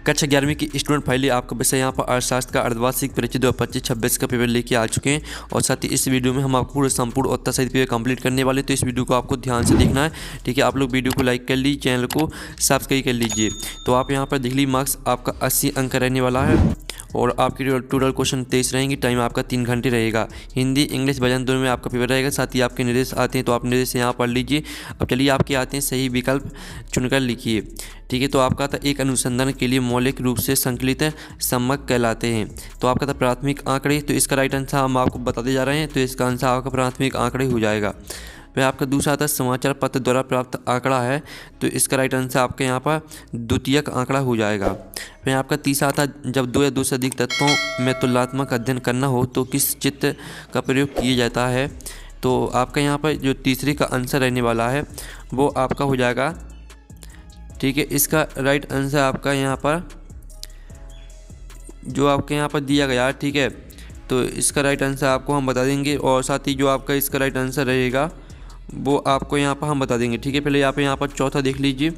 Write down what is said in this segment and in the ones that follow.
कक्षा 11वीं की स्टूडेंट फाइलें आपका विषय यहाँ पर अर्थशास्त्र का अर्धवार्षिक परीक्षा 2025-26 का पेपर लेके आ चुके हैं। और साथ ही इस वीडियो में हम आपको पूरे संपूर्ण उत्तर सहित पेपर कंप्लीट करने वाले, तो इस वीडियो को आपको ध्यान से देखना है। ठीक है, आप लोग वीडियो को लाइक कर लीजिए, चैनल को सब्सक्राइब कर लीजिए। तो आप यहाँ पर देख लीजिए, मार्क्स आपका 80 अंक रहने वाला है और आपकी टोटल क्वेश्चन 23 रहेंगे। टाइम आपका 3 घंटे रहेगा। हिंदी इंग्लिश भजन दोनों में आपका पेपर रहेगा। साथ ही आपके निर्देश आते हैं तो आप निर्देश यहाँ पढ़ लीजिए। अब चलिए आपके आते हैं, सही विकल्प चुनकर लिखिए। ठीक है, तो आपका था एक अनुसंधान के लिए मौलिक रूप से संकलित सम्मक कहलाते हैं। तो आपका था प्राथमिक आंकड़े, तो इसका राइट आंसर हम आपको बताते जा रहे हैं, तो इसका आंसर आपका प्राथमिक आंकड़े हो जाएगा। फिर आपका दूसरा आता है समाचार पत्र द्वारा प्राप्त आंकड़ा है, तो इसका राइट आंसर आपके यहाँ पर द्वितीयक आंकड़ा हो जाएगा। फिर आपका तीसरा आता है जब 2 या 2 से अधिक तत्वों में तुलनात्मक अध्ययन करना हो तो किस चित्र का प्रयोग किया जाता है। तो आपका यहाँ पर जो तीसरे का आंसर रहने वाला है वो आपका हो जाएगा। ठीक है, इसका राइट आंसर आपका यहाँ पर जो आपके यहाँ पर दिया गया है, ठीक है, तो इसका राइट आंसर आपको हम बता देंगे। और साथ ही जो आपका इसका राइट आंसर रहेगा वो आपको यहाँ पर हम बता देंगे। ठीक है, पहले यहाँ पर चौथा देख लीजिए।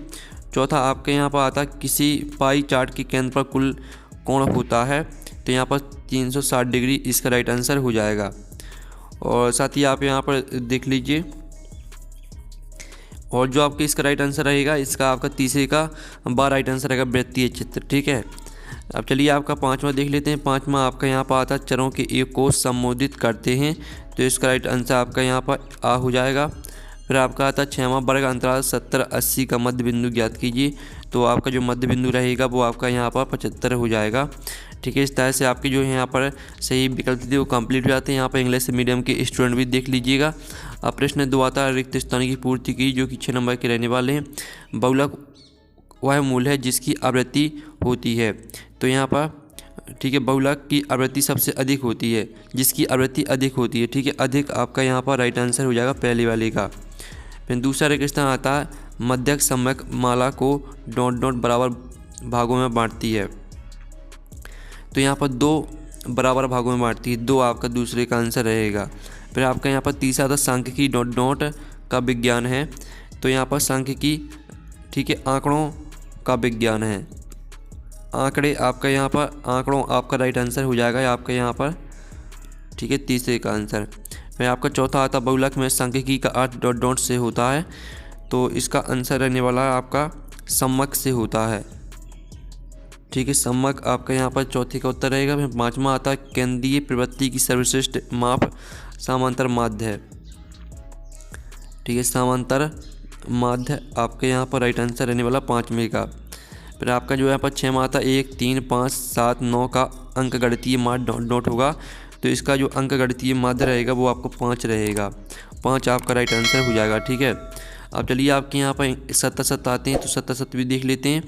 चौथा आपके यहाँ पर आता किसी पाई चार्ट के केंद्र पर कुल कोण होता है, तो यहाँ पर 360 डिग्री इसका राइट आंसर हो जाएगा। और साथ ही आप यहाँ पर देख लीजिए, और जो आपके इसका राइट आंसर रहेगा, इसका आपका तीसरे का राइट आंसर रहेगा वृत्तीय चित्र। ठीक है, अब चलिए आपका पाँचवा देख लेते हैं। पाँचवा आपका यहाँ पर आता चरों के एक को संबोधित करते हैं, तो इसका राइट आंसर आपका यहाँ पर आ हो जाएगा। फिर आपका आता छठवां वर्ग अंतराल 70-80 का मध्य बिंदु ज्ञात कीजिए, तो आपका जो मध्य बिंदु रहेगा वो आपका यहाँ पर 75 हो जाएगा। ठीक है, इस तरह से आपके जो है यहाँ पर सही विकल्प थे वो कंप्लीट हो जाते हैं। यहाँ पर इंग्लिश मीडियम के स्टूडेंट भी देख लीजिएगा। अब प्रश्न 2 आता है रिक्त स्थान की पूर्ति की, जो कि 6 नंबर के रहने वाले हैं। बहुलक वह मूल है जिसकी आवृत्ति होती है, तो यहाँ पर ठीक है बहुलक की आवृत्ति सबसे अधिक होती है, जिसकी आवृत्ति अधिक होती है। ठीक है, अधिक आपका यहाँ पर राइट आंसर हो जाएगा पहले वाले का। फिर दूसरा रिक्त स्थान आता है मध्यक सम्यक माला को डॉट डॉट बराबर भागों में बांटती है, तो यहाँ पर 2 बराबर भागों में बांटती है, 2 आपका दूसरे का आंसर रहेगा। फिर आपका यहाँ पर तीसरा था सांख्यिकी डॉट डॉट का विज्ञान है, तो यहाँ पर सांख्यिकी ठीक है आंकड़ों का विज्ञान है। आंकड़े आपका यहाँ पर आंकड़ों आपका राइट आंसर हो जाएगा आपका यहाँ पर। ठीक है, तीसरे का आंसर। फिर आपका चौथा आता बहुलक में सांख्यिकी का अर्थ डॉट डॉट से होता है, तो इसका आंसर रहने वाला है आपका सम्मक से होता है। ठीक है, सम्मक आपका यहाँ पर चौथे का उत्तर रहेगा। फिर पाँचवा आता है केंद्रीय प्रवृत्ति की सर्वश्रेष्ठ माप समांतर माध्य है। ठीक है, समांतर माध्य आपके यहाँ पर राइट आंसर रहने वाला 5वें का। फिर आपका जो यहाँ पर 6वां आता 1, 3, 5, 7, 9 का अंक गणितीय माध्य डॉट डॉट होगा, तो इसका जो अंक गणितीय माध्य रहेगा वो आपको 5 रहेगा। 5 आपका राइट आंसर हो जाएगा। ठीक है, अब चलिए आपके यहाँ पर सत्ता आते हैं, तो सत्ता भी देख लेते हैं।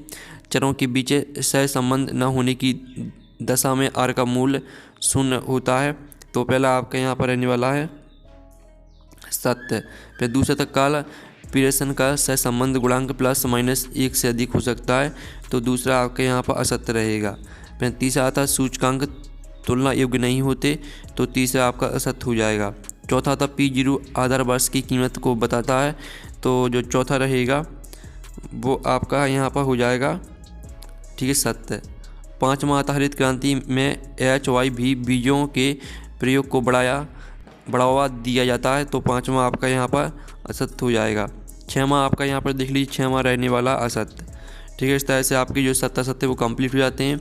चरों के बीच सह संबंध न होने की दशा में आर का मूल्य 0 होता है, तो पहला आपका यहाँ पर रहने वाला है सत्य। फिर दूसरा तत्काल पीरियड का सहसंबंध गुणांक ±1 से अधिक हो सकता है, तो दूसरा आपके यहाँ पर असत्य रहेगा। फिर तीसरा आता सूचकांक तुलना योग्य नहीं होते, तो तीसरा आपका असत्य हो जाएगा। चौथा आता P0 आधार वर्ष की कीमत को बताता है, तो जो चौथा रहेगा वो आपका यहाँ पर हो जाएगा ठीक है सत्य। पाँचवा आता हरित क्रांति में HYV बीजों के प्रयोग को बढ़ावा दिया जाता है, तो पाँचवा आपका यहाँ पर असत्य हो जाएगा। 6वां आपका यहाँ पर देख लीजिए, 6वां रहने वाला असत्य। ठीक है, इस तरह से आपके जो सत्य वो कंप्लीट हो जाते हैं।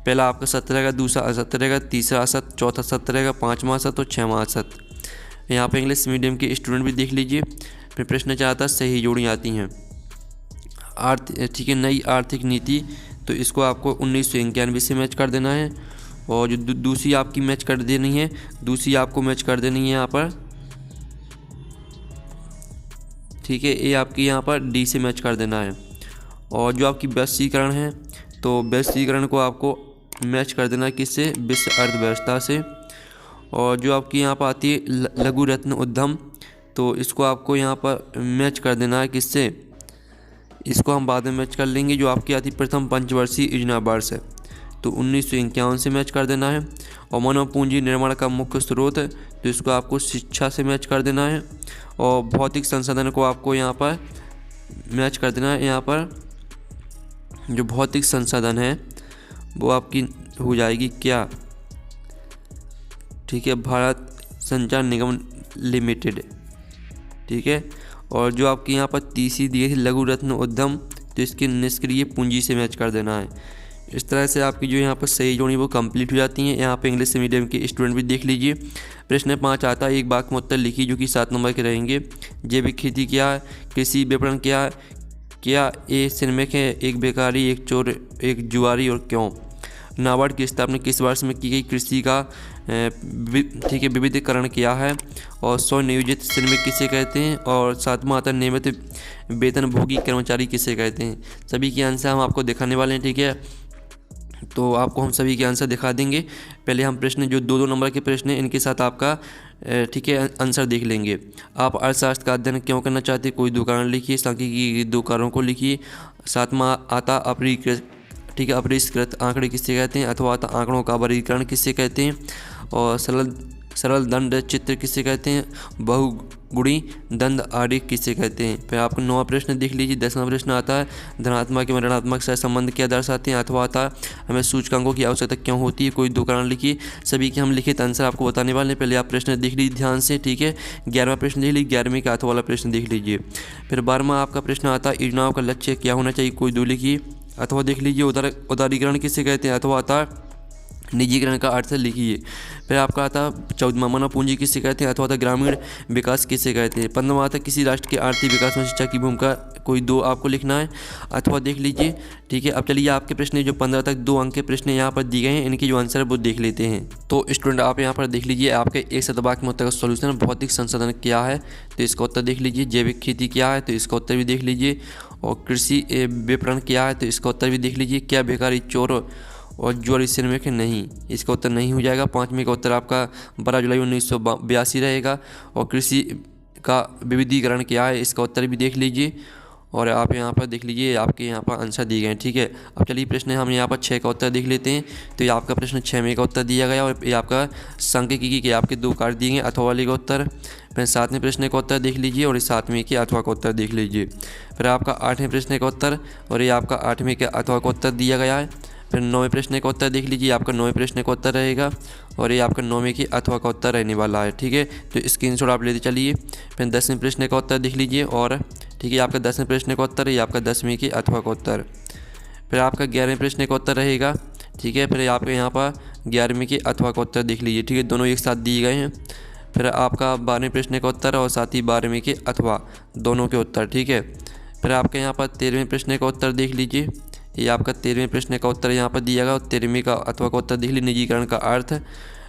पहला आपका सत्य रहेगा, दूसरा असत्य रहेगा, तीसरा असत्य, चौथा सत्य रहेगा, 5वां असत्य और 6वां असत्य। यहाँ पर इंग्लिश मीडियम के स्टूडेंट भी देख लीजिए। फिर प्रश्न चाहता सही जोड़ी आती हैं। ठीक है, नई आर्थिक नीति, तो इसको आपको 1991 से मैच कर देना है। और जो दूसरी आपकी मैच कर देनी है, दूसरी आपको मैच कर देनी है यहाँ पर। ठीक है, ये आपकी यहाँ पर डी से मैच कर देना है। और जो आपकी वैश्वीकरण है, तो वैश्वीकरण को आपको मैच कर देना है किससे, विश्व अर्थव्यवस्था से। और जो आपकी यहाँ पर आती है लघु रत्न उद्यम, तो इसको आपको यहाँ पर मैच कर देना है किससे, इसको हम बाद में मैच कर लेंगे। जो आपकी आती प्रथम पंचवर्षीय योजना वर्ष है, तो 1951 से मैच कर देना है। और मानव पूंजी निर्माण का मुख्य स्रोत, तो इसको आपको शिक्षा से मैच कर देना है। और भौतिक संसाधन को आपको यहाँ पर मैच कर देना है यहाँ पर जो भौतिक संसाधन है वो आपकी हो जाएगी क्या, ठीक है, भारत संचार निगम लिमिटेड, ठीक है। और जो आपकी यहाँ पर तीसरी दी गई थी लघु रत्न उद्यम, तो इसकी निष्क्रिय पूंजी से मैच कर देना है। इस तरह से आपकी जो यहाँ पर सही जोड़ी वो कंप्लीट हो जाती हैं। यहाँ पे इंग्लिश मीडियम के स्टूडेंट भी देख लीजिए। प्रश्न 5 आता है, एक वाक्य में उत्तर लिखिए जो कि 7 नंबर के रहेंगे। जैविक खेती क्या है, कृषि विपणन क्या है, क्या ए श्रमिक है, एक बेकारी, एक चोर, एक जुआरी, और क्यों। नाबार्ड की स्थापना किस वर्ष में की गई, कृषि का ठीक है विविधीकरण किया है, और स्वनियोजित श्रमिक किसे कहते हैं, और 7वां आता है नियमित वेतनभोगी कर्मचारी किसे कहते हैं। सभी के आंसर हम आपको दिखाने वाले हैं, ठीक है। तो आपको हम सभी के आंसर दिखा देंगे। पहले हम प्रश्न जो 2-2 नंबर के प्रश्न हैं इनके साथ आपका ठीक है आंसर देख लेंगे। आप अर्थशास्त्र का अध्ययन क्यों करना चाहते हैं, कोई दो कारण लिखिए, सांख्यिकी की 2 कारणों को लिखिए। 7वां आता अपरिष्कृत, ठीक है, अपरिष्कृत आंकड़े किसे कहते हैं, अथवा आता आंकड़ों का वर्गीकरण किसे कहते हैं, और सरल दंड चित्र किसे कहते हैं, बहुगुणी दंड आरेख किसे कहते हैं। फिर आपको 9वां प्रश्न देख लीजिए। 10वां प्रश्न आता है धनात्मक एवं ऋणात्मक सहसंबंध क्या दर्शाते हैं, अथवा आता हमें सूचकांकों की आवश्यकता क्यों होती है, कोई 2 कारण लिखिए। सभी के हम लिखित आंसर आपको बताने वाले हैं। पहले आप प्रश्न देख लीजिए ध्यान से, ठीक है। 11वां प्रश्न देख लीजिए, 11वें का अथवा वाला प्रश्न देख लीजिए। फिर 12वां आपका प्रश्न आता है योजनाओं का लक्ष्य क्या होना चाहिए, कोई 2 लिखिए। अथवा देख लीजिए उदारीकरण किसे कहते हैं, अथवा आता निजीकरण का अर्थ लिखिए। फिर आपका आता 14वां मानव पूंजी किसे कहते हैं, अथवा आता ग्रामीण विकास किसे कहते हैं। 15वां आता किसी राष्ट्र के आर्थिक विकास में शिक्षा की भूमिका, कोई 2 आपको लिखना है, अथवा देख लीजिए, ठीक है। अब चलिए आपके प्रश्न जो 15 तक 2 अंक के प्रश्न यहाँ पर दिए गए हैं, इनके जो आंसर है वो देख लेते हैं। तो स्टूडेंट आप यहाँ पर देख लीजिए आपके एक शतवाक्य में उत्तर का सोल्यूशन। भौतिक संसाधन क्या है, तो इसका उत्तर देख लीजिए। जैविक खेती क्या है, तो इसका उत्तर भी देख लीजिए। और कृषि विपणन क्या है, तो इसका उत्तर भी देख लीजिए। क्या बेकारी, चोर और जुआरी श्रमिक नहीं, इसका उत्तर नहीं हो जाएगा। 5वें का उत्तर आपका 12 जुलाई 1982 रहेगा। और कृषि का विविधीकरण क्या है, इसका उत्तर भी देख लीजिए। और आप यहाँ पर देख लीजिए आपके यहाँ पर आंसर दिए गए हैं, ठीक है। अब चलिए प्रश्न हम यहाँ पर 6 का उत्तर देख लेते हैं। तो ये आपका प्रश्न 6वें का उत्तर दिया गया, और ये आपका सांख्यिकी के आपके 2 कार्ड दिए गए, अथवा वाले का उत्तर। फिर 7वें प्रश्न का उत्तर देख लीजिए, और 7वें के अथवा का उत्तर देख लीजिए। फिर आपका 8वें प्रश्न का उत्तर, और ये आपका 8वें के अथवा का उत्तर दिया गया है। फिर 9वें प्रश्न का उत्तर देख लीजिए, आपका 9वें प्रश्न का उत्तर रहेगा, और ये आपका 9वें की अथवा का उत्तर रहने वाला है, ठीक है। तो स्क्रीनशॉट आप लेते चलिए। फिर 10वें प्रश्न का उत्तर देख लीजिए, और ठीक है आपका 10वें प्रश्न का उत्तर, ये आपका 10वें की अथवा का उत्तर। फिर आपका 11वें प्रश्न का उत्तर रहेगा, ठीक है। फिर आपके यहाँ पर 11वें की अथवा का उत्तर देख लीजिए, ठीक है, दोनों एक साथ दिए गए हैं। फिर आपका 12वें प्रश्न का उत्तर, और साथ ही 12वें के अथवा दोनों के उत्तर, ठीक है। फिर आपके यहाँ पर 13वें प्रश्न का उत्तर देख लीजिए, ये आपका 13वें प्रश्न का उत्तर यहाँ पर दिया गया। और 13वें का अथवा का उत्तर देख लीजिए, निजीकरण का अर्थ।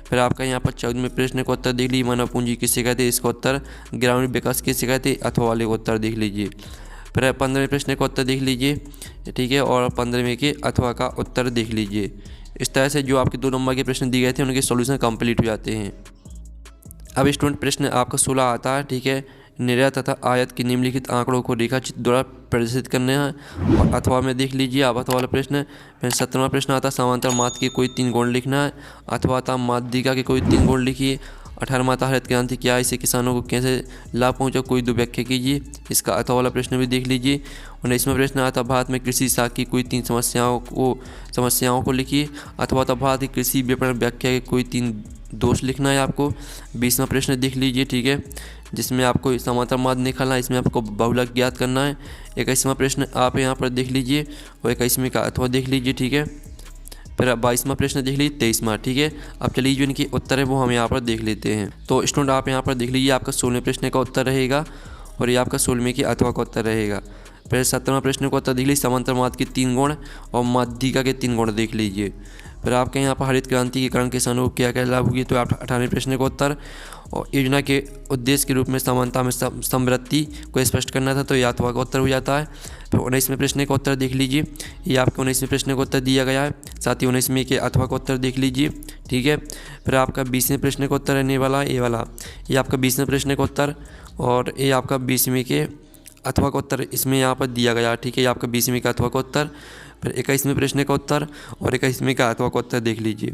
फिर आपका यहाँ पर 14वें प्रश्न का उत्तर देख लीजिए, मानव पूंजी किसे कहते हैं, इसका उत्तर ग्रामीण विकास किसे कहते हैं, अथवा वाले का उत्तर देख लीजिए। फिर 15वें प्रश्न का उत्तर देख लीजिए, ठीक है, और 15वें के अथवा का उत्तर देख लीजिए। इस तरह से जो आपके 2 नंबर के प्रश्न दिए गए थे उनके सॉल्यूशन कंप्लीट हो जाते हैं। अब स्टूडेंट प्रश्न आपका 16 आता है, ठीक है। निर्यात तथा आयात के निम्नलिखित आंकड़ों को रेखाचित्र द्वारा प्रदर्शित करने हैं, और अथवा में देख लीजिए आप अथवा वाला प्रश्न। फिर 17वां प्रश्न आता समांतर माध्य के कोई 3 गुण लिखना है, अथवा आता माध्यिका के कोई 3 गुण लिखिए। 18वां आता हरित क्रांति क्या, इससे किसानों को कैसे लाभ पहुंचा, कोई 2 व्याख्या कीजिए, इसका अथवा वाला प्रश्न भी देख लीजिए। 19वां प्रश्न आता भारत में कृषि शाख की कोई 3 समस्याओं को लिखिए, अथवा आता भारत की कृषि विपणन व्याख्या के कोई 3 दोष लिखना है आपको। 20वां प्रश्न देख लीजिए, ठीक है, जिसमें आपको समांतर माध्य निकालना है, इसमें आपको बहुलक ज्ञात करना है। 21वां प्रश्न आप यहाँ पर देख लीजिए, और 21वें का अथवा देख लीजिए, ठीक है। फिर 22वां प्रश्न देख लीजिए, 23वां, ठीक है। अब चलिए जो इनके उत्तर है वो हम यहाँ पर देख लेते हैं। तो स्टूडेंट आप यहाँ पर देख लीजिए आपका 16वें प्रश्न का उत्तर रहेगा, और ये आपका 16वें की अथवा का उत्तर रहेगा। फिर 17वां प्रश्न का उत्तर देख लीजिए, समांतर माध्य के 3 गुण और माध्यिका के 3 गुण देख लीजिए। फिर आपके यहाँ पर हरित क्रांति के कारण किसानों को क्या क्या लाभ हुई, तो आप 18वें प्रश्न का उत्तर। और योजना के उद्देश्य के रूप में समानता में समवृद्धि को स्पष्ट करना था, तो ये अथवा का उत्तर हो जाता है। फिर 19वें प्रश्न का उत्तर देख लीजिए, ये आपके 19वें प्रश्न का उत्तर दिया गया है, साथ ही 19वें के अथवा का उत्तर देख लीजिए, ठीक है। फिर आपका 20वें प्रश्न का उत्तर रहने वाला ये वाला, ये आपका 20वें प्रश्न का उत्तर, और ये आपका 20वें के अथवा का उत्तर इसमें यहाँ पर दिया गया, ठीक है, ये आपका 20वें का अथवा का उत्तर। फिर 21वें प्रश्न का उत्तर और 21वें का अथवा का उत्तर देख लीजिए।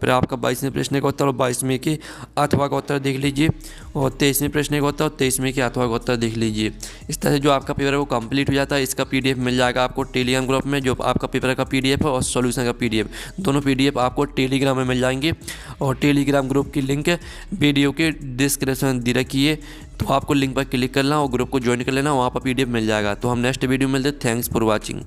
फिर आपका 22वें प्रश्न का उत्तर और 22वें के अथवा का उत्तर देख लीजिए और 23वें प्रश्न का उत्तर और 23वें के अथवा का उत्तर देख लीजिए। इस तरह से जो आपका पेपर है वो कंप्लीट हो जाता है। इसका पीडीएफ मिल जाएगा आपको टेलीग्राम ग्रुप में, जो आपका पेपर का पीडीएफ है और सॉल्यूशन का पीडीएफ, दोनों पीडीएफ आपको टेलीग्राम में मिल जाएंगे। और टेलीग्राम ग्रुप की लिंक वीडियो के डिस्क्रिप्शन में दे रखी है, तो आपको लिंक पर क्लिक करना और ग्रुप को ज्वाइन कर लेना, वहाँ पर पीडीएफ मिल जाएगा। तो हम नेक्स्ट वीडियो में मिलते हैं। Thanks for watching.